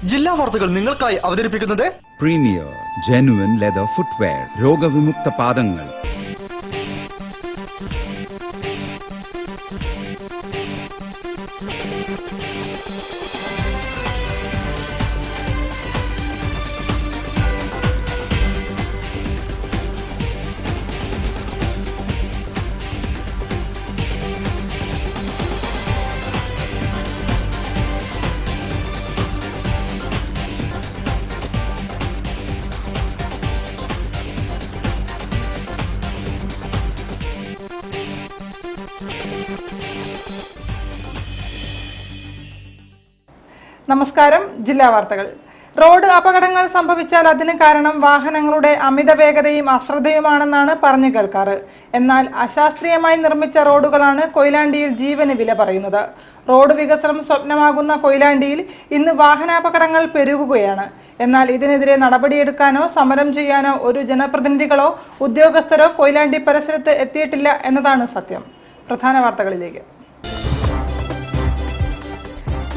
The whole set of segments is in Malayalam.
ജില്ലാ വാർത്തകൾ നിങ്ങൾക്കായി അവതരിപ്പിക്കുന്നത് പ്രീമിയർ ജെനുവിൻ ലെതർ ഫുട്വെയർ, രോഗവിമുക്ത പാദങ്ങൾ. നമസ്കാരം. ജില്ലാ വാർത്തകൾ. റോഡ് അപകടങ്ങൾ സംഭവിച്ചാൽ അതിന് കാരണം വാഹനങ്ങളുടെ അമിത വേഗതയും അശ്രദ്ധയുമാണെന്നാണ് പറഞ്ഞു കേൾക്കാറ്. എന്നാൽ അശാസ്ത്രീയമായി നിർമ്മിച്ച റോഡുകളാണ് കൊയിലാണ്ടിയിൽ ജീവന് വില പറയുന്നത്. റോഡ് വികസനം സ്വപ്നമാകുന്ന കൊയിലാണ്ടിയിൽ ഇന്ന് വാഹനാപകടങ്ങൾ പെരുകുകയാണ്. എന്നാൽ ഇതിനെതിരെ നടപടിയെടുക്കാനോ സമരം ചെയ്യാനോ ഒരു ജനപ്രതിനിധികളോ ഉദ്യോഗസ്ഥരോ കൊയിലാണ്ടി പരിസരത്ത് എത്തിയിട്ടില്ല എന്നതാണ് സത്യം. പ്രധാന വാർത്തകളിലേക്ക്.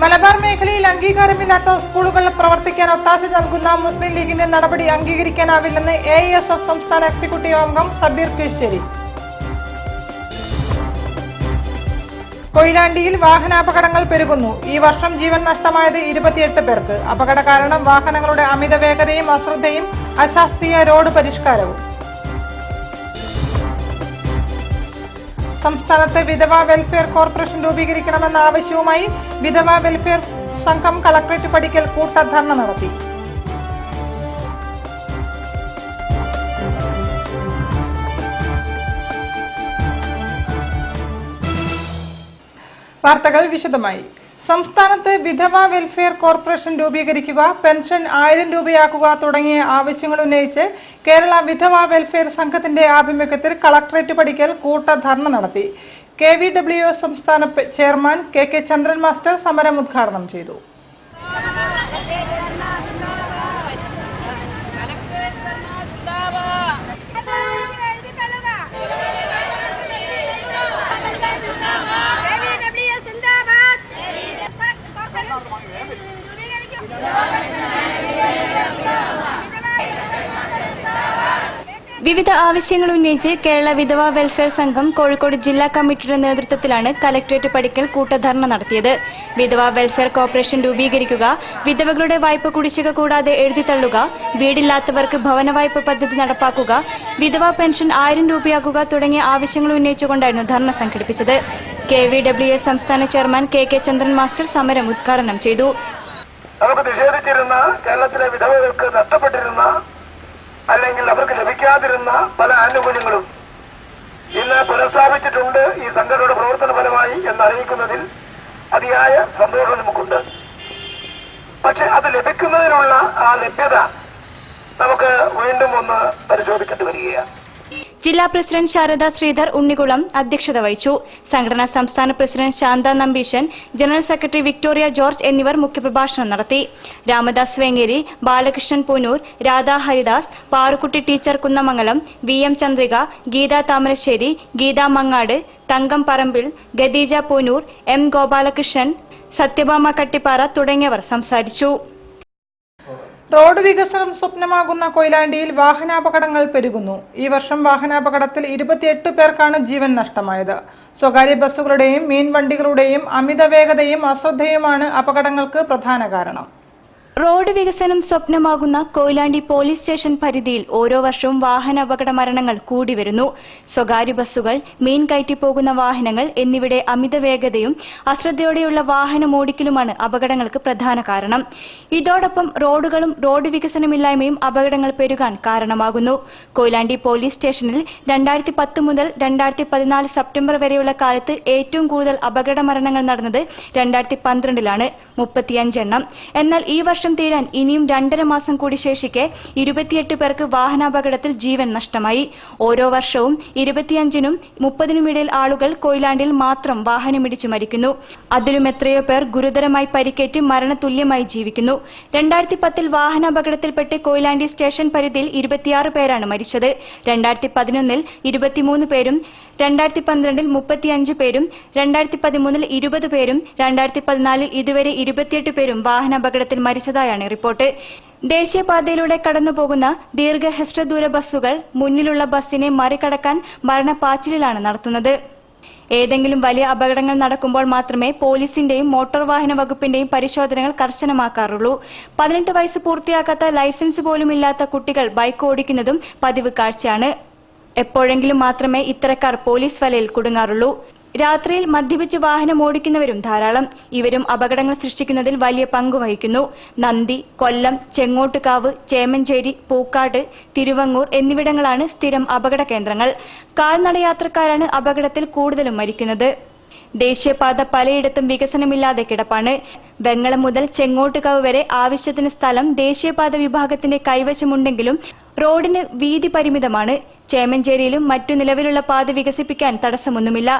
മലബാർ മേഖലയിൽ അംഗീകാരമില്ലാത്ത സ്കൂളുകൾ പ്രവർത്തിക്കാൻ ഒത്താശ നൽകുന്ന മുസ്ലിം ലീഗിന്റെ നടപടി അംഗീകരിക്കാനാവില്ലെന്ന് AISF സംസ്ഥാന എക്സിക്യൂട്ടീവ് അംഗം സബീർ കീഴ്ശ്ശേരി. കൊയിലാണ്ടിയിൽ വാഹനാപകടങ്ങൾ പെരുകുന്നു. ഈ വർഷം ജീവൻ നഷ്ടമായത് 28 പേർക്ക്. അപകട കാരണം വാഹനങ്ങളുടെ അമിത വേഗതയും അശ്രദ്ധയും അശാസ്ത്രീയ റോഡ് പരിഷ്കാരവും. സംസ്ഥാനത്ത് വിധവ വെൽഫെയർ കോർപ്പറേഷൻ രൂപീകരിക്കണമെന്ന ആവശ്യവുമായി വിധവ വെൽഫെയർ സംഘം കളക്ടറേറ്റ് പടിക്കൽ കൂട്ടധർണ നടത്തി. വാർത്തകൾ വിശദമായി. സംസ്ഥാനത്ത് വിധവ വെൽഫെയർ കോർപ്പറേഷൻ രൂപീകരിക്കുക, പെൻഷൻ 1000 രൂപയാക്കുക തുടങ്ങിയ ആവശ്യങ്ങൾ ഉന്നയിച്ച് കേരള വിധവ വെൽഫെയർ സംഘത്തിന്റെ ആഭിമുഖ്യത്തിൽ കളക്ടറേറ്റ് പടിക്കൽ കൂട്ടധർണ നടത്തി. KVWS സംസ്ഥാന ചെയർമാൻ KK ചന്ദ്രൻ മാസ്റ്റർ സമരം ഉദ്ഘാടനം ചെയ്തു. വിവിധ ആവശ്യങ്ങൾ ഉന്നയിച്ച് കേരള വിധവ വെൽഫെയർ സംഘം കോഴിക്കോട് ജില്ലാ കമ്മിറ്റിയുടെ നേതൃത്വത്തിലാണ് കലക്ടറേറ്റ് പടിക്കൽ കൂട്ടധർണ നടത്തിയത്. വിധവ വെൽഫെയർ കോർപ്പറേഷൻ രൂപീകരിക്കുക, വിധവകളുടെ വായ്പ കുടിശ്ശിക കൂടാതെ എഴുതിത്തള്ളുക, വീടില്ലാത്തവർക്ക് ഭവന വായ്പ പദ്ധതി നടപ്പാക്കുക, വിധവ പെൻഷൻ 1000 രൂപയാക്കുക തുടങ്ങിയ ആവശ്യങ്ങൾ ഉന്നയിച്ചുകൊണ്ടായിരുന്നു ധർണ സംഘടിപ്പിച്ചത്. KVWS സംസ്ഥാന ചെയർമാൻ KK ചന്ദ്രൻ മാസ്റ്റർ സമരം ഉദ്ഘാടനം ചെയ്തു. നമുക്ക് നിഷേധിച്ചിരുന്ന, കേരളത്തിലെ വിധവകൾക്ക് നഷ്ടപ്പെട്ടിരുന്ന അല്ലെങ്കിൽ അവർക്ക് ലഭിക്കാതിരുന്ന പല ആനുകൂല്യങ്ങളും ഇന്ന് പുനഃസ്ഥാപിച്ചിട്ടുണ്ട് ഈ സംഘടനയുടെ പ്രവർത്തന ഫലമായി എന്നറിയിക്കുന്നതിൽ അതിയായ സന്തോഷം നമുക്കുണ്ട്. പക്ഷെ അത് ലഭിക്കുന്നതിനുള്ള ആ ലഭ്യത നമുക്ക് വീണ്ടും ഒന്ന് പരിശോധിക്കേണ്ടി വരികയാണ്. ജില്ലാ പ്രസിഡന്റ് ശാരദ ശ്രീധർ ഉണ്ണികുളം അധ്യക്ഷത വഹിച്ചു. സംഘടനാ സംസ്ഥാന president Shantha Nambeesan, general secretary Victoria George എന്നിവർ മുഖ്യപ്രഭാഷണം നടത്തി. Ramadas Vengeri, Balakrishnan Poonoor, Radha Haridas, Parukutty teacher Kunnamangalam, VM Chandrika, Geetha Thamarassery, Geetha Mangad, Thankam Parambil, Khadeeja Poonoor, M Gopalakrishnan, Sathyabhama Kattippara തുടങ്ങിയവർ സംസാരിച്ചു. റോഡ് വികസനം സ്വപ്നമാകുന്ന കൊയിലാണ്ടിയിൽ വാഹനാപകടങ്ങൾ പെരുകുന്നു. ഈ വർഷം വാഹനാപകടത്തിൽ 28 പേർക്കാണ് ജീവൻ നഷ്ടമായത്. സ്വകാര്യ ബസ്സുകളുടെയും മീൻവണ്ടികളുടെയും അമിത വേഗതയും അശ്രദ്ധയുമാണ് അപകടങ്ങൾക്ക് പ്രധാന കാരണം. റോഡ് വികസനം സ്വപ്നമാകുന്ന കൊയിലാണ്ടി പോലീസ് സ്റ്റേഷൻ പരിധിയിൽ ഓരോ വർഷവും വാഹന അപകട മരണങ്ങൾ കൂടി വരുന്നു. സ്വകാര്യ ബസ്സുകൾ, മീൻ കയറ്റിപ്പോകുന്ന വാഹനങ്ങൾ എന്നിവയുടെ അമിത വേഗതയും അശ്രദ്ധയോടെയുള്ള വാഹനമോടിക്കലുമാണ് അപകടങ്ങൾക്ക് പ്രധാന കാരണം. ഇതോടൊപ്പം റോഡുകളും റോഡ് വികസനമില്ലായ്മയും അപകടങ്ങൾ പെരുകാൻ കാരണമാകുന്നു. കൊയിലാണ്ടി പോലീസ് സ്റ്റേഷനിൽ 2010 മുതൽ 2014 സെപ്റ്റംബർ വരെയുള്ള കാലത്ത് ഏറ്റവും കൂടുതൽ അപകട മരണങ്ങൾ നടന്നത് 2012-ലാണ്, 35 എണ്ണം. എന്നാൽ ഈ വർഷം തീരാൻ ഇനിയും 2.5 മാസം കൂടി ശേഷിക്കെ 28 പേർക്ക് വാഹനാപകടത്തിൽ ജീവൻ നഷ്ടമായി. ഓരോ വർഷവും 25-നും 30-നും ഇടയിൽ ആളുകൾ കൊയിലാണ്ടിയിൽ മാത്രം വാഹനമിടിച്ചു മരിക്കുന്നു. അതിലും എത്രയോ പേർ ഗുരുതരമായി പരിക്കേറ്റ് മരണതുല്യമായി ജീവിക്കുന്നു. 2010-ൽ വാഹനാപകടത്തിൽപ്പെട്ട് കൊയിലാണ്ടി സ്റ്റേഷൻ പരിധിയിൽ 26 പേരാണ് മരിച്ചത്. 2011-ൽ 23 പേരും 2012 35 പേരും 2013 20 പേരും 2014 ഇതുവരെ 28 പേരും വാഹനാപകടത്തിൽ മരിച്ചതായാണ് റിപ്പോർട്ട്. ദേശീയപാതയിലൂടെ കടന്നുപോകുന്ന ദീർഘഹ്രസ്വദൂര ബസ്സുകൾ മുന്നിലുള്ള ബസ്സിനെ മറികടക്കാൻ മരണപ്പാച്ചിലാണ് നടത്തുന്നത്. ഏതെങ്കിലും വലിയ അപകടങ്ങൾ നടക്കുമ്പോൾ മാത്രമേ പോലീസിന്റെയും മോട്ടോർ വാഹന വകുപ്പിന്റെയും പരിശോധനകൾ കർശനമാക്കാറുള്ളൂ. 18 വയസ്സ് പൂർത്തിയാക്കാത്ത ലൈസൻസ് പോലുമില്ലാത്ത കുട്ടികൾ ബൈക്ക് ഓടിക്കുന്നതും പതിവ് കാഴ്ചയാണ്. എപ്പോഴെങ്കിലും മാത്രമേ ഇത്തരക്കാർ പോലീസ് വലയിൽ കുടുങ്ങാറുള്ളൂ. രാത്രിയിൽ മദ്യപിച്ച് വാഹനം ഓടിക്കുന്നവരും ധാരാളം. ഇവരും അപകടങ്ങൾ സൃഷ്ടിക്കുന്നതിൽ വലിയ പങ്കുവഹിക്കുന്നു. നന്ദി, കൊല്ലം, ചെങ്ങോട്ടുകാവ്, ചേമഞ്ചേരി, പൂക്കാട്, തിരുവങ്ങൂർ എന്നിവിടങ്ങളാണ് സ്ഥിരം അപകട കേന്ദ്രങ്ങൾ. കാൽനടയാത്രക്കാരാണ് അപകടത്തിൽ കൂടുതലും മരിക്കുന്നത്. ദേശീയപാത പലയിടത്തും വികസനമില്ലാതെ കിടപ്പാണ്. വെങ്ങളം മുതൽ ചെങ്ങോട്ടുകാവ് വരെ ആവശ്യത്തിന് സ്ഥലം ദേശീയപാത വിഭാഗത്തിന്റെ കൈവശമുണ്ടെങ്കിലും റോഡിന് വീതി പരിമിതമാണ്. ചേമഞ്ചേരിയിലും മറ്റു നിലവിലുള്ള പാത വികസിപ്പിക്കാൻ തടസ്സമൊന്നുമില്ല.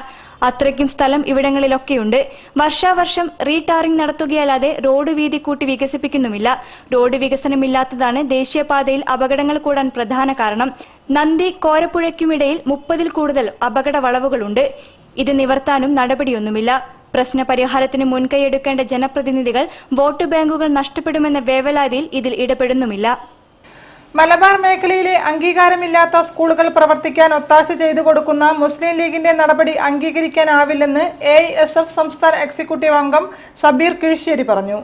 അത്രയ്ക്കും സ്ഥലം ഇവിടങ്ങളിലൊക്കെയുണ്ട്. വർഷാവർഷം റീടാറിംഗ് നടത്തുകയല്ലാതെ റോഡ് വീതി കൂട്ടി വികസിപ്പിക്കുന്നുമില്ല. റോഡ് വികസനമില്ലാത്തതാണ് ദേശീയപാതയിൽ അപകടങ്ങൾ കൂടാൻ പ്രധാന കാരണം. നന്ദി കോരപ്പുഴയ്ക്കുമിടയിൽ 30-ൽ കൂടുതൽ അപകട വളവുകളുണ്ട്. ഇത് നിവർത്താനും നടപടിയൊന്നുമില്ല. പ്രശ്നപരിഹാരത്തിന് മുൻകൈയെടുക്കേണ്ട ജനപ്രതിനിധികൾ വോട്ട് ബാങ്കുകൾ നഷ്ടപ്പെടുമെന്ന വേവലാതിയിൽ ഇതിൽ ഇടപെടുന്നുമില്ല. മലബാർ മേഖലയിലെ അംഗീകാരമില്ലാത്ത സ്കൂളുകൾ പ്രവർത്തിക്കാൻ ഒത്താശ ചെയ്തു കൊടുക്കുന്ന മുസ്ലിം ലീഗിന്റെ നടപടി അംഗീകരിക്കാനാവില്ലെന്ന് AISF സംസ്ഥാന എക്സിക്യൂട്ടീവ് അംഗം സബീർ കീഴ്ശ്ശേരി പറഞ്ഞു.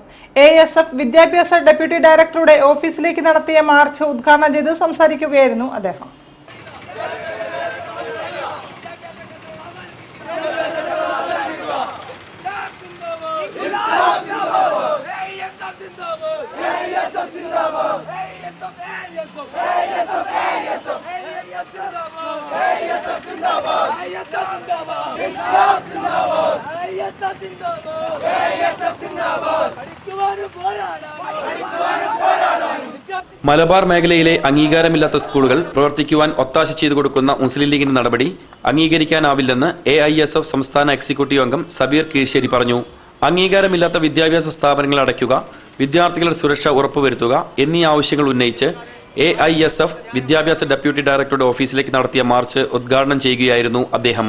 AISF വിദ്യാഭ്യാസ ഡെപ്യൂട്ടി ഡയറക്ടറുടെ ഓഫീസിലേക്ക് നടത്തിയ മാർച്ച് ഉദ്ഘാടനം ചെയ്ത് സംസാരിക്കുകയായിരുന്നു അദ്ദേഹം. മലബാർ മേഖലയിലെ അംഗീകാരമില്ലാത്ത സ്കൂളുകൾ പ്രവർത്തിക്കുവാൻ ഒത്താശ ചെയ്തു കൊടുക്കുന്ന മുസ്ലിം ലീഗിന്റെ നടപടി അംഗീകരിക്കാനാവില്ലെന്ന് AISF സംസ്ഥാന എക്സിക്യൂട്ടീവ് അംഗം സബീർ കീഴ്ശ്ശേരി പറഞ്ഞു. അംഗീകാരമില്ലാത്ത വിദ്യാഭ്യാസ സ്ഥാപനങ്ങൾ അടയ്ക്കുക, വിദ്യാർത്ഥികളുടെ സുരക്ഷ ഉറപ്പുവരുത്തുക എന്നീ ആവശ്യങ്ങൾ ഉന്നയിച്ച് AISF വിദ്യാഭ്യാസ ഡെപ്യൂട്ടി ഡയറക്ടറുടെ ഓഫീസിലേക്ക് നടത്തിയ മാർച്ച് ഉദ്ഘാടനം ചെയ്യുകയായിരുന്നു അദ്ദേഹം.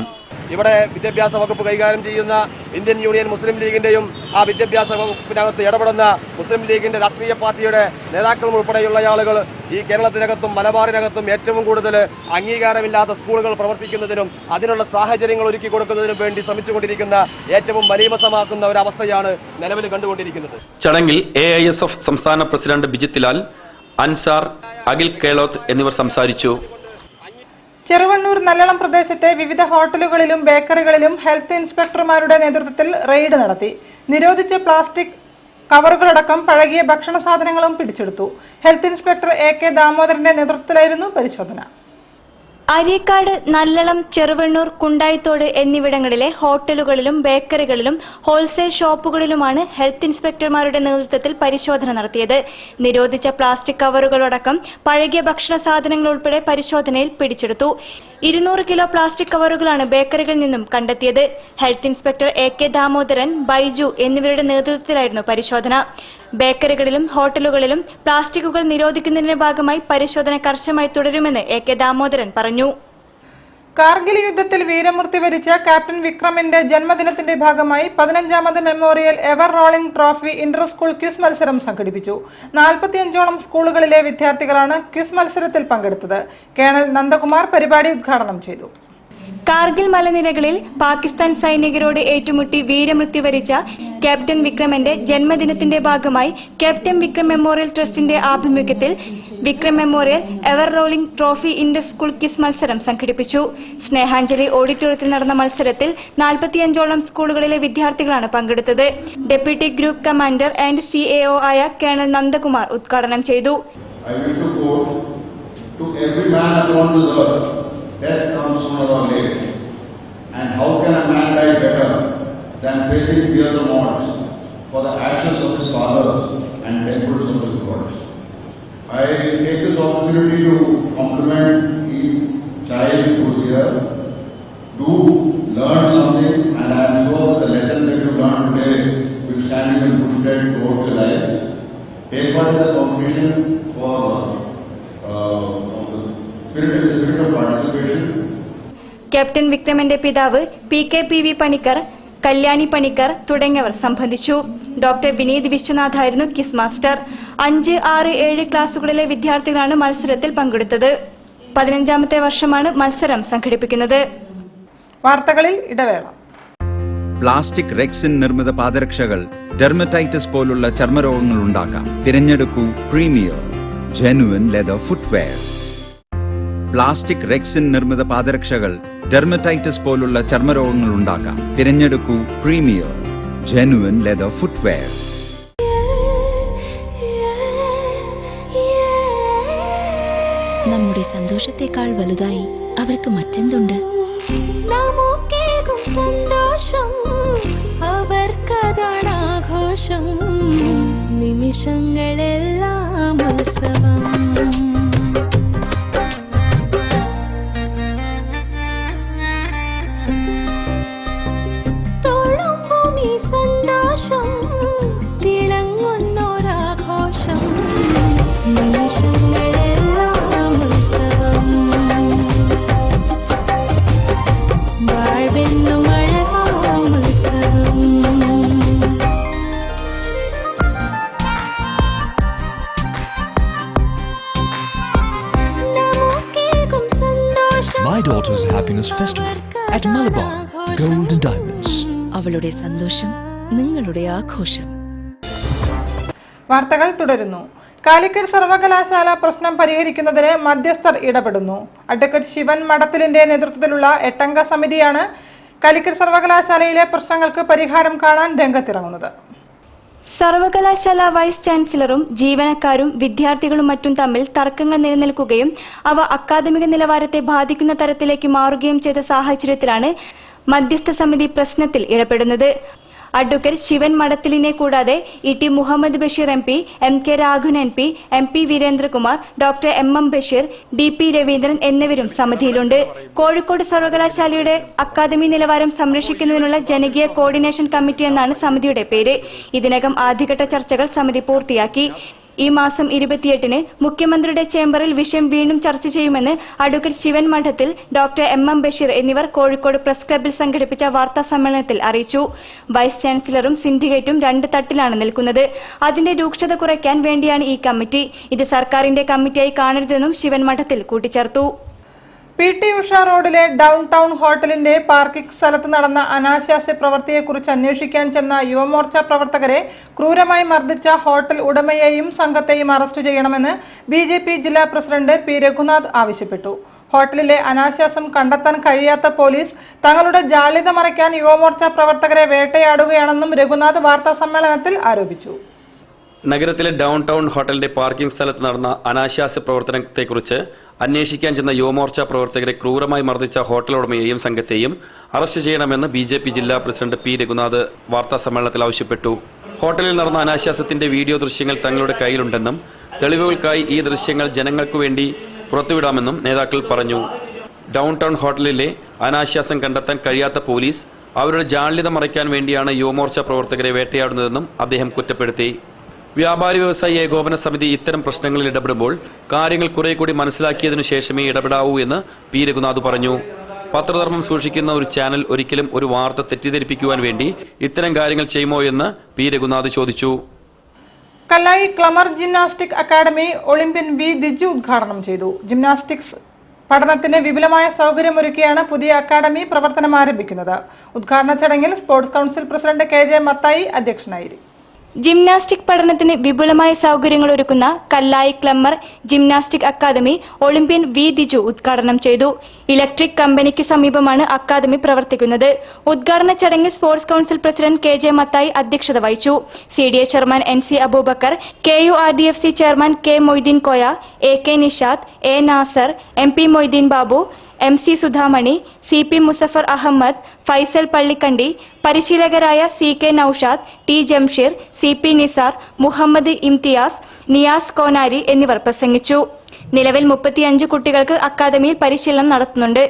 ഇവിടെ വിദ്യാഭ്യാസ വകുപ്പ് കൈകാര്യം ചെയ്യുന്ന ഇന്ത്യൻ യൂണിയൻ മുസ്ലിം ലീഗിന്റെയും ആ വിദ്യാഭ്യാസ വകുപ്പിനകത്ത് ഇടപെടുന്ന മുസ്ലിം ലീഗിന്റെ രാഷ്ട്രീയ പാർട്ടിയുടെ നേതാക്കളും ഉൾപ്പെടെയുള്ള ആളുകൾ ഈ കേരളത്തിനകത്തും മലബാറിനകത്തും ഏറ്റവും കൂടുതൽ അംഗീകാരമില്ലാത്ത സ്കൂളുകൾ പ്രവർത്തിക്കുന്നതിനും അതിനുള്ള സാഹചര്യങ്ങൾ ഒരുക്കി കൊടുക്കുന്നതിനും വേണ്ടി ശ്രമിച്ചുകൊണ്ടിരിക്കുന്ന ഏറ്റവും മലീമസമാക്കുന്ന ഒരു അവസ്ഥയാണ് നിലവിൽ കണ്ടുകൊണ്ടിരിക്കുന്നത്. ചടങ്ങിൽ AISF സംസ്ഥാന പ്രസിഡന്റ് ബിജിത് ലാൽ, അൻസാർ, അഖിൽ കേളോത്ത് എന്നിവർ സംസാരിച്ചു. ചെറുവണ്ണൂർ നല്ലളം പ്രദേശത്തെ വിവിധ ഹോട്ടലുകളിലും ബേക്കറികളിലും ഹെൽത്ത് ഇൻസ്പെക്ടർമാരുടെ നേതൃത്വത്തിൽ റെയ്ഡ് നടത്തി. നിരോധിച്ച പ്ലാസ്റ്റിക് കവറുകളടക്കം പഴകിയ ഭക്ഷണ സാധനങ്ങളും പിടിച്ചെടുത്തു. ഹെൽത്ത് ഇൻസ്പെക്ടർ AK ദാമോദരന്റെ നേതൃത്വത്തിലായിരുന്നു പരിശോധന. അരീക്കാട്, നല്ലളം, ചെറുവണ്ണൂർ, കുണ്ടായിത്തോട് എന്നിവിടങ്ങളിലെ ഹോട്ടലുകളിലും ബേക്കറികളിലും ഹോൾസെയിൽ ഷോപ്പുകളിലുമാണ് ഹെൽത്ത് ഇൻസ്പെക്ടർമാരുടെ നേതൃത്വത്തിൽ പരിശോധന നടത്തിയത്. നിരോധിച്ച പ്ലാസ്റ്റിക് കവറുകളടക്കം പഴകിയ ഭക്ഷണ സാധനങ്ങൾ ഉൾപ്പെടെ പരിശോധനയിൽ പിടിച്ചെടുത്തു. 200 കിലോ പ്ലാസ്റ്റിക് കവറുകളാണ് ബേക്കറികളിൽ നിന്നും കണ്ടെത്തിയത്. Health inspector AK Damodaran, Baiju എന്നിവരുടെ നേതൃത്വത്തിലായിരുന്നു പരിശോധന. ബേക്കറികളിലും ഹോട്ടലുകളിലും പ്ലാസ്റ്റിക്കുകൾ നിരോധിക്കുന്നതിന്റെ ഭാഗമായി പരിശോധന കർശനമായി തുടരുമെന്ന് AK ദാമോദരൻ പറഞ്ഞു. കാർഗിൽ യുദ്ധത്തിൽ വീരമൃത്യു വരിച്ച ക്യാപ്റ്റൻ വിക്രമിന്റെ ജന്മദിനത്തിന്റെ ഭാഗമായി 15ാമത് memorial ever rolling trophy inter school quiz മത്സരം സംഘടിപ്പിച്ചു. 45ഓളം സ്കൂളുകളിലെ വിദ്യാർത്ഥികളാണ് ക്വിസ് മത്സരത്തിൽ പങ്കെടുത്തത്. കേണൽ നന്ദകുമാർ പരിപാടി ഉദ്ഘാടനം ചെയ്തു. കാർഗിൽ മലനിരകളിൽ പാകിസ്ഥാൻ സൈനികരോട് ഏറ്റുമുട്ടി വീരമൃത്യു വരിച്ച ക്യാപ്റ്റൻ വിക്രമന്റെ ജന്മദിനത്തിന്റെ ഭാഗമായി ക്യാപ്റ്റൻ വിക്രം മെമ്മോറിയൽ ട്രസ്റ്റിന്റെ ആഭിമുഖ്യത്തിൽ Vikram memorial ever rolling trophy inter school quiz മത്സരം സംഘടിപ്പിച്ചു. സ്നേഹാഞ്ജലി ഓഡിറ്റോറിയത്തിൽ നടന്ന മത്സരത്തിൽ 45ഓളം സ്കൂളുകളിലെ വിദ്യാർത്ഥികളാണ് പങ്കെടുത്തത്. Deputy group commander and CAO ആയ കേണൽ നന്ദകുമാർ ഉദ്ഘാടനം ചെയ്തു. Death comes sooner or later. And how can a man die better than facing fearsome odds for the ashes of his fathers and temples of his gods? I take this opportunity to compliment each child who is here. Do learn something, and I am sure the lesson that you learned today will stand you in good stead throughout your life. Take part in the competition for spirit of participation. Captain വിക്രമന്റെ പിതാവ് PK പണിക്കർ, കല്യാണി പണിക്കർ തുടങ്ങിയവർ സംബന്ധിച്ചു. ഡോക്ടർ വിനീത് വിശ്വനാഥായിരുന്നു ക്വിസ് മാസ്റ്റർ. 5, 6, 7 ക്ലാസുകളിലെ വിദ്യാർത്ഥികളാണ് മത്സരത്തിൽ പങ്കെടുത്തത്. 15ാമത്തെ വർഷമാണ് മത്സരം സംഘടിപ്പിക്കുന്നത്. വാർത്തകളിൽ ഇടവേള. പ്ലാസ്റ്റിക് റെക്സിൻ നിർമ്മിത പാദരക്ഷകൾ ഡെർമറ്റൈറ്റിസ് പോലുള്ള ചർമ്മരോഗങ്ങൾ ഉണ്ടാക്കാം. തിരഞ്ഞെടുക്കൂ premier genuine leather footwear. Plastic rexine നിർമ്മിത പാദരക്ഷകൾ ഡെർമറ്റൈറ്റിസ് പോലുള്ള ചർമ്മരോഗങ്ങൾ ഉണ്ടാക്കാം. തിരഞ്ഞെടുക്കൂ പ്രീമിയർ ജെനുവിൻ ലെതർ ഫുട്വെയർ. നമ്മുടെ സന്തോഷത്തെക്കാൾ വലുതായി അവർക്ക് മറ്റെന്തുണ്ട്? നമുക്കേകും സന്തോഷം അവർക്കതാണ് ആഘോഷം. നിമിഷങ്ങളെല്ലാം ഉത്സവം. തോളുമ്പും ഈ സന്തോഷം തിളങ്ങുന്നൊരാഘോഷം. നിമിഷങ്ങളെല്ലാം ഉത്സവം. വാഴ്വെന്നും അഴകാം ഉത്സവം. നമുക്കേകും സന്തോഷം. My daughter's happiness festival at Malabar Gold and Diamonds. അവളുടെ സന്തോഷം നിങ്ങളുടെ ആഘോഷം. വാർത്തകൾ തുടരുന്നു. കാലിക്കറ്റ് സർവകലാശാല പ്രശ്നം പരിഹരിക്കുന്നതിന് മധ്യസ്ഥർ ഇടപെടുന്നു. അഡ്വക്കേറ്റ് ശിവൻ മഠത്തിലിന്റെ നേതൃത്വത്തിലുള്ള 8-അംഗ സമിതിയാണ് കാലിക്കറ്റ് സർവകലാശാലയിലെ പ്രശ്നങ്ങൾക്ക് പരിഹാരം കാണാൻ രംഗത്തിറങ്ങുന്നത്. സർവകലാശാല വൈസ് ചാൻസലറും ജീവനക്കാരും വിദ്യാർത്ഥികളും മറ്റും തമ്മിൽ തർക്കങ്ങൾ നിലനിൽക്കുകയും അവ അക്കാദമിക നിലവാരത്തെ ബാധിക്കുന്ന തരത്തിലേക്ക് മാറുകയും ചെയ്ത സാഹചര്യത്തിലാണ് മധ്യസ്ഥ സമിതി പ്രശ്നത്തിൽ ഇടപെടുന്നത്. അഡ്വക്കേറ്റ് ശിവൻ മഠത്തിലിനെ കൂടാതെ ET Muhammad Basheer MP, MK Raghavan MP, MP Veerendrakumar, doctor MM Basheer, DP Raveendran എന്നിവരും സമിതിയിലുണ്ട്. കോഴിക്കോട് സർവകലാശാലയുടെ അക്കാദമി നിലവാരം സംരക്ഷിക്കുന്നതിനുള്ള ജനകീയ കോർഡിനേഷൻ കമ്മിറ്റി എന്നാണ് സമിതിയുടെ പേര്. ഇതിനകം ആദ്യഘട്ട ചർച്ചകൾ സമിതി പൂർത്തിയാക്കി. ഈ മാസം 28-ന് മുഖ്യമന്ത്രിയുടെ ചേംബറിൽ വിഷയം വീണ്ടും ചർച്ച ചെയ്യുമെന്ന് അഡ്വക്കേറ്റ് ശിവൻ മഠത്തിൽ, ഡോക്ടർ MM ബഷീർ എന്നിവർ കോഴിക്കോട് പ്രസ് ക്ലബ്ബിൽ സംഘടിപ്പിച്ച വാർത്താ സമ്മേളനത്തിൽ അറിയിച്ചു. വൈസ് ചാൻസലറും സിൻഡിക്കേറ്റും 2 തട്ടിലാണ് നിൽക്കുന്നത്. അതിന്റെ രൂക്ഷത കുറയ്ക്കാൻ വേണ്ടിയാണ് ഈ കമ്മിറ്റി. ഇത് സർക്കാരിന്റെ കമ്മിറ്റിയായി കാണരുതെന്നും ശിവൻ മഠത്തിൽ കൂട്ടിച്ചേർത്തു. PT ഉഷ റോഡിലെ ഡൗൺ ടൗൺ ഹോട്ടലിന്റെ പാർക്കിംഗ് സ്ഥലത്ത് നടന്ന അനാശാസ്യ പ്രവൃത്തിയെക്കുറിച്ച് അന്വേഷിക്കാൻ ചെന്ന യുവമോർച്ച പ്രവർത്തകരെ ക്രൂരമായി മർദ്ദിച്ച ഹോട്ടൽ ഉടമയെയും സംഘത്തെയും അറസ്റ്റ് ചെയ്യണമെന്ന് BJP ജില്ലാ പ്രസിഡന്റ് P രഘുനാഥ് ആവശ്യപ്പെട്ടു. ഹോട്ടലിലെ അനാശാസ്യം കണ്ടെത്താൻ കഴിയാത്ത പോലീസ് തങ്ങളുടെ ജാള്യത മറയ്ക്കാൻ യുവമോർച്ച പ്രവർത്തകരെ വേട്ടയാടുകയാണെന്നും രഘുനാഥ് വാർത്താസമ്മേളനത്തിൽ ആരോപിച്ചു. നഗരത്തിലെ ഡൗൺ ടൗൺ ഹോട്ടലിന്റെ പാർക്കിംഗ് സ്ഥലത്ത് നടന്ന അനാശാസ്യ പ്രവർത്തനത്തെക്കുറിച്ച് അന്വേഷിക്കാൻ ചെന്ന യുവമോർച്ച പ്രവർത്തകരെ ക്രൂരമായി മർദ്ദിച്ച ഹോട്ടൽ ഉടമയെയും സംഘത്തെയും അറസ്റ്റ് ചെയ്യണമെന്ന് BJP ജില്ലാ പ്രസിഡന്റ് P രഘുനാഥ് വാർത്താസമ്മേളനത്തിൽ ആവശ്യപ്പെട്ടു. ഹോട്ടലിൽ നടന്ന അനാശാസ്യത്തിന്റെ വീഡിയോ ദൃശ്യങ്ങൾ തങ്ങളുടെ കയ്യിലുണ്ടെന്നും തെളിവുകൾക്കായി ഈ ദൃശ്യങ്ങൾ ജനങ്ങൾക്കു വേണ്ടി പുറത്തുവിടാമെന്നും നേതാക്കൾ പറഞ്ഞു. ഡൗൺ ടൗൺ ഹോട്ടലിലെ അനാശാസ്യം കണ്ടെത്താൻ കഴിയാത്ത പോലീസ് അവരുടെ ജാള്യത മറയ്ക്കാൻ വേണ്ടിയാണ് യുവമോർച്ച പ്രവർത്തകരെ വേട്ടയാടുന്നതെന്നും അദ്ദേഹം കുറ്റപ്പെടുത്തി. വ്യാപാരി വ്യവസായി ഏകോപന സമിതി ഇത്തരം പ്രശ്നങ്ങളിൽ ഇടപെടുമ്പോൾ കാര്യങ്ങൾ കുറെ കൂടി മനസ്സിലാക്കിയതിനു ശേഷമേ ഇടപെടാവൂ എന്ന് P രഘുനാഥ് പറഞ്ഞു. പത്രധർമ്മം സൂക്ഷിക്കുന്ന ഒരു ചാനൽ ഒരിക്കലും ഒരു വാർത്ത തെറ്റിദ്ധരിപ്പിക്കുവാൻ വേണ്ടി ഇത്തരം കാര്യങ്ങൾ ചെയ്യുമോ എന്ന് P രഘുനാഥ് ചോദിച്ചു. കല്ലായി ക്ലമർ gymnastic academy olympian V Diju ഉദ്ഘാടനം ചെയ്തു. ജിംനാസ്റ്റിക്സ് പഠനത്തിന് വിപുലമായ സൗകര്യമൊരുക്കിയാണ് പുതിയ അക്കാദമി പ്രവർത്തനം ആരംഭിക്കുന്നത്. ഉദ്ഘാടന ചടങ്ങിൽ sports council president KJ Mathai അധ്യക്ഷനായിരുന്നു. ജിംനാസ്റ്റിക് പഠനത്തിന് വിപുലമായ സൗകര്യങ്ങൾ ഒരുക്കുന്ന കല്ലായി ക്ലമ്മർ gymnastic academy olympian V Diju ഉദ്ഘാടനം ചെയ്തു. ഇലക്ട്രിക് കമ്പനിക്ക് സമീപമാണ് അക്കാദമി പ്രവർത്തിക്കുന്നത്. ഉദ്ഘാടന ചടങ്ങിൽ sports council president KJ Mathai അധ്യക്ഷത വഹിച്ചു. CDA chairman NC Aboobacker, KURDFC chairman K Moideen Koya, AK Nishad, A Nasar, MP Moideen Babu, MC Sudhamani, CP Muzaffar Ahmed, Faisal Pallikandi, പരിശീലകരായ CK Noushad, T Jamsheer, CP Nisar, Muhammad Imtiaz, Niyas Konari എന്നിവർ പ്രസംഗിച്ചു. നിലവിൽ 35 കുട്ടികൾക്ക് അക്കാദമിയിൽ പരിശീലനം നടത്തുന്നുണ്ട്.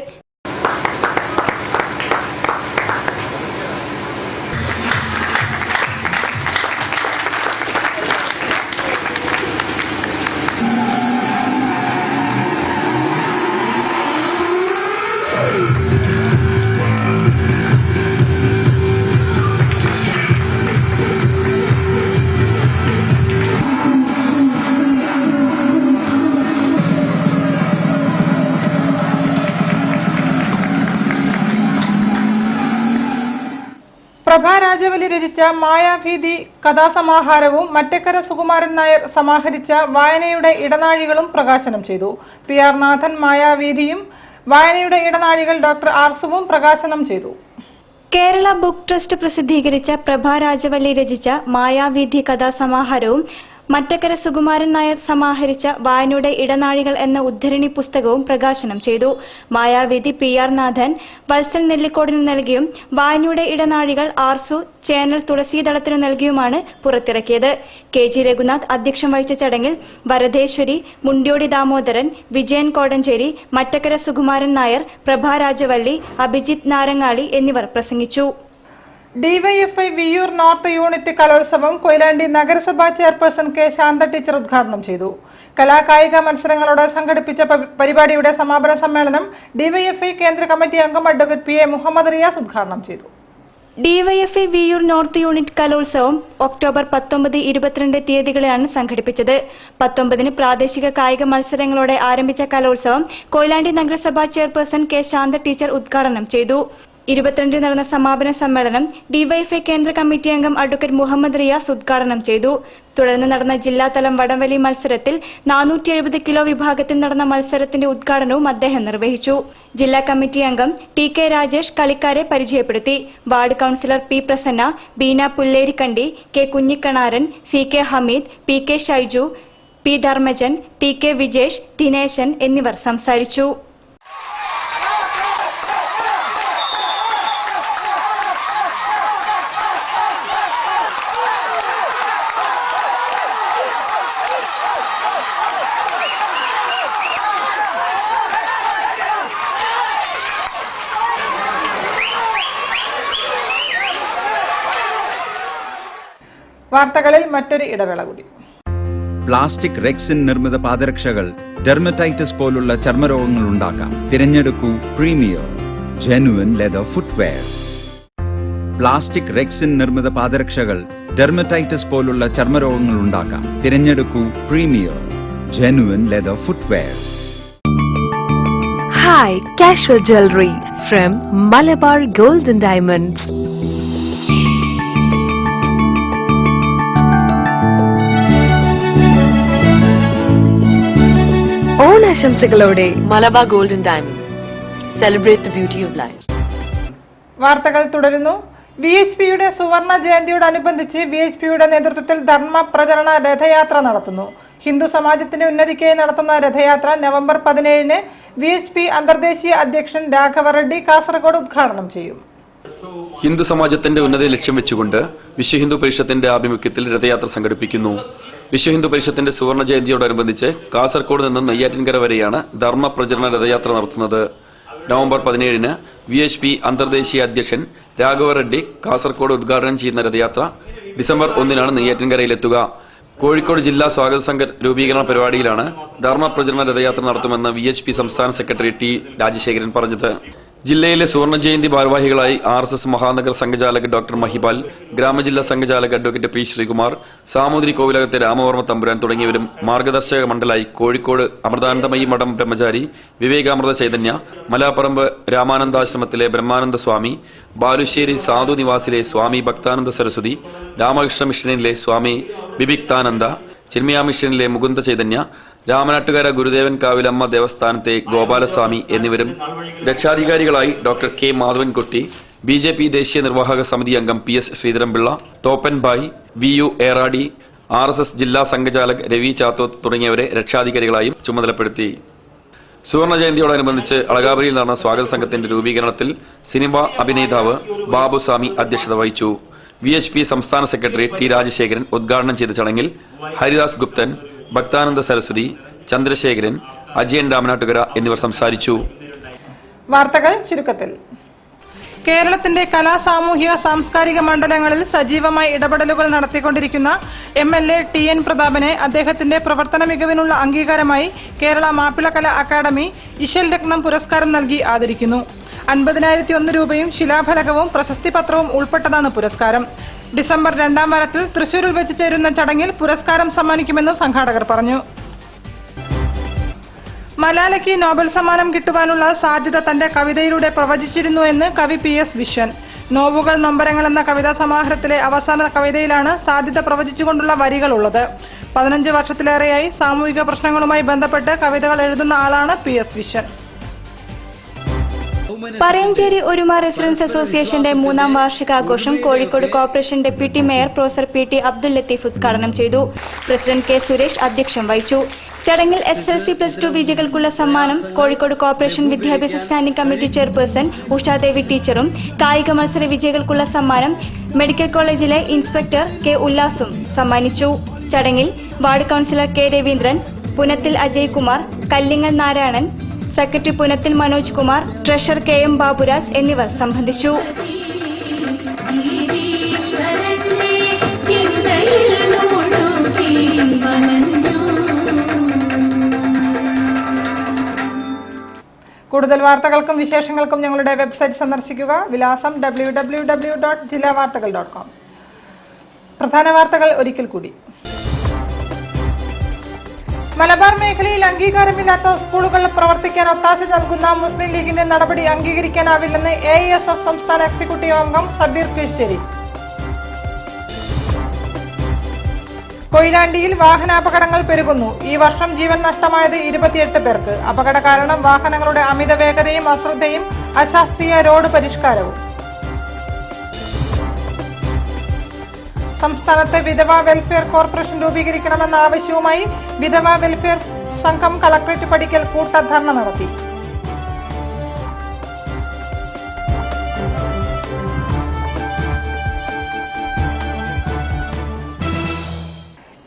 രാജവലി രചിച്ച മായാഭീതി കഥാസമാഹാരവും മറ്റക്കര സുകുമാരൻ നായർ സമാഹരിച്ച വായനയുടെ ഇടനാഴികളും പ്രകാശനം ചെയ്തു. PR നാഥൻ മായാവീതിയും വായനയുടെ ഇടനാഴികൾ ഡോക്ടർ ആർസുവും പ്രകാശനം ചെയ്തു. കേരള ബുക്ക് ട്രസ്റ്റ് പ്രസിദ്ധീകരിച്ച പ്രഭ രാജവല്ലി രചിച്ച മായാവീതി കഥാസമാഹാരവും മറ്റക്കര സുകുമാരൻ നായർ സമാഹരിച്ച വായനയുടെ ഇടനാഴികൾ എന്ന ഉദ്ധരണി പുസ്തകവും പ്രകാശനം ചെയ്തു. മായാവീതി PR നാഥൻ വത്സൽ നെല്ലിക്കോടിന് നൽകിയും വായനയുടെ ഇടനാഴികൾ ആർസു ചേനൽ തുളസീദളത്തിനു നൽകിയുമാണ് പുറത്തിറക്കിയത്. KG രഘുനാഥ് അധ്യക്ഷം വഹിച്ച ചടങ്ങിൽ വരദേശ്വരി, മുണ്ടിയോടി ദാമോദരൻ, വിജയൻ കോടഞ്ചേരി, മറ്റക്കര സുകുമാരൻ നായർ, പ്രഭ രാജവല്ലി, അഭിജിത്ത് നാരങ്ങാളി എന്നിവർ പ്രസംഗിച്ചു. DYFI വിയ്യൂർ നോർത്ത് യൂണിറ്റ് കലോത്സവം കൊയിലാണ്ടി നഗരസഭാ ചെയർപേഴ്സൺ K. ശാന്ത ടീച്ചർ ഉദ്ഘാടനം ചെയ്തു. കലാകായിക മത്സരങ്ങളോടെ സംഘടിപ്പിച്ച പരിപാടിയുടെ സമാപന സമ്മേളനം DYFI കേന്ദ്ര കമ്മിറ്റി അംഗം അഡ്വക്കേറ്റ് PA മുഹമ്മദ് റിയാസ് ഉദ്ഘാടനം ചെയ്തു. DYFI വിയ്യൂർ നോർത്ത് യൂണിറ്റ് കലോത്സവം ഒക്ടോബർ 19, 22 തീയതികളിലാണ് സംഘടിപ്പിച്ചത്. 19-ന് പ്രാദേശിക കായിക മത്സരങ്ങളോടെ ആരംഭിച്ച കലോത്സവം കൊയിലാണ്ടി നഗരസഭാ ചെയർപേഴ്സൺ K. ശാന്ത ടീച്ചർ ഉദ്ഘാടനം ചെയ്തു. 22 നടന്ന സമാപന സമ്മേളനം DYFI കേന്ദ്ര കമ്മിറ്റി അംഗം അഡ്വക്കേറ്റ് മുഹമ്മദ് റിയാസ് ഉദ്ഘാടനം ചെയ്തു. തുടർന്ന് നടന്ന ജില്ലാതലം വടംവലി മത്സരത്തിൽ 470 കിലോ വിഭാഗത്തിൽ നടന്ന മത്സരത്തിന്റെ ഉദ്ഘാടനവും അദ്ദേഹം നിർവഹിച്ചു. ജില്ലാ കമ്മിറ്റി അംഗം TK രാജേഷ് കളിക്കാരെ പരിചയപ്പെടുത്തി. Ward councillor P. Prasanna, Beena Pullerikandi, K. Kunhikannan, CK Hameed, PK Shaiju, P. Dharmajan, TK Vijesh, Dineshan എന്നിവർ സംസാരിച്ചു. വാർത്തകളിൽ മറ്റൊരു ഇടവേള കൂടി. പ്ലാസ്റ്റിക് റെക്സിൻ നിർമ്മിത പാദരക്ഷകൾ ഡെർമറ്റൈറ്റിസ് പോലുള്ള ചർമ്മരോഗങ്ങൾ ഉണ്ടാക്കാം. തിരഞ്ഞെടുക്കൂ premier genuine leather footwear. Plastic rexine നിർമ്മിത പാദരക്ഷകൾ ഡെർമറ്റൈറ്റിസ് പോലുള്ള ചർമ്മരോഗങ്ങൾ ഉണ്ടാക്കാം. തിരഞ്ഞെടുക്കൂ premier genuine leather footwear. High casual jewelry from Malabar Gold and Diamonds. ഓണാശംസകളോടെ Malabar gold and diamond. Celebrate the beauty of life. വാർത്തകൾ തുടരുന്നു. VHPയുടെ സുവർണ ജയന്തിയോടനുബന്ധിച്ച് VHPയുടെ നേതൃത്വത്തിൽ ധർമ്മ പ്രചരണ രഥയാത്ര നടത്തുന്നു. ഹിന്ദു സമാജത്തിന്റെ ഉന്നതിക്കായി നടത്തുന്ന രഥയാത്ര നവംബർ 17-ന് VHP അന്തർദേശീയ അധ്യക്ഷൻ രാഘവ റെഡ്ഡി കാസർഗോഡ് ഉദ്ഘാടനം ചെയ്യും. ഹിന്ദു സമാജത്തിന്റെ ഉന്നതി ലക്ഷ്യം വെച്ചുകൊണ്ട് വിശ്വ ഹിന്ദു പരിഷത്തിന്റെ ആഭിമുഖ്യത്തിൽ രഥയാത്ര സംഘടിപ്പിക്കുന്നു. വിശ്വ ഹിന്ദു പരിഷത്തിന്റെ സുവർണ ജയന്തിയോടനുബന്ധിച്ച് കാസർഗോഡ് നിന്ന് നെയ്യാറ്റിൻകര വരെയാണ് ധർമ്മ പ്രചരണ രഥയാത്ര നടത്തുന്നത്. നവംബർ 17-ന് VHP അന്തർദേശീയ അധ്യക്ഷൻ രാഘവ റെഡ്ഡി കാസർഗോഡ് ഉദ്ഘാടനം ചെയ്യുന്ന രഥയാത്ര ഡിസംബർ 1-നാണ് നെയ്യാറ്റിൻകരയിലെത്തുക. കോഴിക്കോട് ജില്ലാ സ്വാഗത സംഘ രൂപീകരണ പരിപാടിയിലാണ് ധർമ്മ പ്രചരണ രഥയാത്ര നടത്തുമെന്ന് VHP സംസ്ഥാന സെക്രട്ടറി T. രാജശേഖരൻ പറഞ്ഞത്. ജില്ലയിലെ സുവർണ ജയന്തി ഭാരവാഹികളായി RSS മഹാനഗർ സംഘചാലക് ഡോക്ടർ മഹിപാൽ, ഗ്രാമജില്ലാ സംഘചാലക് അഡ്വക്കേറ്റ് P. ശ്രീകുമാർ, സാമൂതിരി കോവിലകത്തെ രാമവർമ്മ തമ്പുരാൻ തുടങ്ങിയവരും മാർഗദർശക മണ്ഡലായി കോഴിക്കോട് അമൃതാനന്ദമയി മഠം ബ്രഹ്മചാരി, വിവേകാമൃത ചൈതന്യ, മലാപ്പറമ്പ് രാമാനന്ദാശ്രമത്തിലെ ബ്രഹ്മാനന്ദ സ്വാമി, ബാലുശ്ശേരി സാധു നിവാസിലെ സ്വാമി ഭക്താനന്ദ സരസ്വതി, രാമകൃഷ്ണ മിഷനിലെ സ്വാമി വിവിക്താനന്ദ, ചിന്മയ മിഷനിലെ മുകുന്ദ ചൈതന്യ, രാമനാട്ടുകര ഗുരുദേവൻ കാവിലമ്മ ദേവസ്ഥാനത്തെ ഗോപാലസ്വാമി എന്നിവരും രക്ഷാധികാരികളായി ഡോക്ടർ K. മാധവൻകുട്ടി, BJP ദേശീയ നിർവാഹക സമിതി അംഗം PS. Sreedharan Pillai, തോപ്പൻഭായ്, VU Eradi, RSS ജില്ലാ സംഘചാലക് രവി ചാത്തോത്ത് തുടങ്ങിയവരെ രക്ഷാധികാരികളായും ചുമതലപ്പെടുത്തി. സുവർണ ജയന്തിയോടനുബന്ധിച്ച് അളകാപുരിയിൽ നടന്ന സ്വാഗത സംഘത്തിന്റെ രൂപീകരണത്തിൽ സിനിമാ അഭിനേതാവ് ബാബുസ്വാമി അധ്യക്ഷത വഹിച്ചു. VHP സംസ്ഥാന സെക്രട്ടറി T. രാജശേഖരൻ ഉദ്ഘാടനം ചെയ്ത ചടങ്ങിൽ ഹരിദാസ് ഗുപ്തൻ, ഭക്താനന്ദ സരസ്വതി, ചന്ദ്രശേഖരൻ, അജയൻ രാമനാട്ടുകര എന്നിവർ സംസാരിച്ചു. വാർത്തകൾ ചുരുക്കത്തിൽ. കേരളത്തിന്റെ കലാ, സാമൂഹിക, സാംസ്കാരിക മണ്ഡലങ്ങളിൽ സജീവമായി ഇടപെടലുകൾ നടത്തിക്കൊണ്ടിരിക്കുന്ന MLA TN പ്രതാപനെ അദ്ദേഹത്തിന്റെ പ്രവർത്തന മികവിനുള്ള അംഗീകാരമായി കേരള മാപ്പിളകല അക്കാദമി ഇശൽ രത്നം പുരസ്കാരം നൽകി ആദരിക്കുന്നു. 50,001 രൂപയും ശിലാഫലകവും പ്രശസ്തിപത്രവും ഉൾപ്പെട്ടതാണ് പുരസ്കാരം. ഡിസംബർ 2-ാം വാരത്തിൽ തൃശൂരിൽ വെച്ച് ചേരുന്ന ചടങ്ങിൽ പുരസ്കാരം സമ്മാനിക്കുമെന്ന് സംഘാടകർ പറഞ്ഞു. മലാലയ്ക്ക് നോബൽ സമ്മാനം കിട്ടുവാനുള്ള സാധ്യത തന്റെ കവിതയിലൂടെ പ്രവചിച്ചിരുന്നു എന്ന് കവി PS. വിശ്വൻ. നോവുകൾ നൊമ്പരങ്ങൾ എന്ന കവിതാ സമാഹാരത്തിലെ അവസാന കവിതയിലാണ് സാധ്യത പ്രവചിച്ചുകൊണ്ടുള്ള വരികളുള്ളത്. 15 വർഷത്തിലേറെയായി സാമൂഹിക പ്രശ്നങ്ങളുമായി ബന്ധപ്പെട്ട് കവിതകൾ എഴുതുന്ന ആളാണ് PS വിശ്വൻ. പറയഞ്ചേരി ഒരുമ റെസിഡൻസ് അസോസിയേഷന്റെ 3ാം വാർഷികാഘോഷം Kozhikode corporation deputy mayor professor PT Abdul Latheef ഉദ്ഘാടനം ചെയ്തു. പ്രസിഡന്റ് K സുരേഷ് അധ്യക്ഷം വഹിച്ചു. ചടങ്ങിൽ SSLC+2 വിജയികൾക്കുള്ള സമ്മാനം കോഴിക്കോട് കോർപ്പറേഷൻ വിദ്യാഭ്യാസ സ്റ്റാൻഡിംഗ് കമ്മിറ്റി ചെയർപേഴ്സൺ ഉഷാദേവി ടീച്ചറും കായിക മത്സര വിജയികൾക്കുള്ള സമ്മാനം മെഡിക്കൽ കോളേജിലെ ഇൻസ്പെക്ടർ K ഉല്ലാസും സമ്മാനിച്ചു. ചടങ്ങിൽ വാർഡ് കൌൺസിലർ K രവീന്ദ്രൻ, പുനത്തിൽ അജയ് കുമാർ, കല്ലിങ്ങൽ നാരായണൻ, സെക്രട്ടറി പുനത്തിൽ മനോജ് കുമാർ, ട്രഷറർ KM ബാബുരാജ് എന്നിവർ സംബന്ധിച്ചു. കൂടുതൽ വാർത്തകൾക്കും വിശേഷങ്ങൾക്കും ഞങ്ങളുടെ വെബ്സൈറ്റ് സന്ദർശിക്കുക. വിലാസം www.jillavartakal.com. പ്രധാന വാർത്തകൾ ഒരിക്കൽ കൂടി. മലബാർ മേഖലയിൽ അംഗീകാരമില്ലാത്ത സ്കൂളുകൾ പ്രവർത്തിക്കാൻ ഒത്താശ നൽകുന്ന മുസ്ലിം ലീഗിന്റെ നടപടി അംഗീകരിക്കാനാവില്ലെന്ന് AISF സംസ്ഥാന എക്സിക്യൂട്ടീവ് അംഗം സബീർ കീഴ്ശ്ശേരി. കൊയിലാണ്ടിയിൽ വാഹനാപകടങ്ങൾ പെരുകുന്നു. ഈ വർഷം ജീവൻ നഷ്ടമായത് 28 പേർക്ക്. അപകട കാരണം വാഹനങ്ങളുടെ അമിത വേഗതയും അശ്രദ്ധയും അശാസ്ത്രീയ റോഡ് പരിഷ്കാരവും. സംസ്ഥാനത്തെ വിധവ വെൽഫെയർ കോർപ്പറേഷൻ രൂപീകരിക്കണമെന്ന ആവശ്യവുമായി വിധവ വെൽഫെയർ സംഘം കളക്ടറേറ്റ് പടിക്കൽ കൂട്ടധർണ നടത്തി.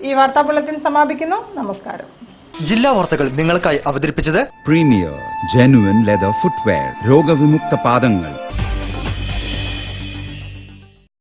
ഈ വാർത്താ ബുള്ളറ്റിൻ സമാപിക്കുന്നു. നമസ്കാരം. ജില്ലാ വാർത്തകൾ നിങ്ങൾക്കായി അവതരിപ്പിച്ചത് പ്രീമിയർ ജെനുവിൻ ലെതർ ഫുട്വെയർ, രോഗവിമുക്ത പാദങ്ങൾ.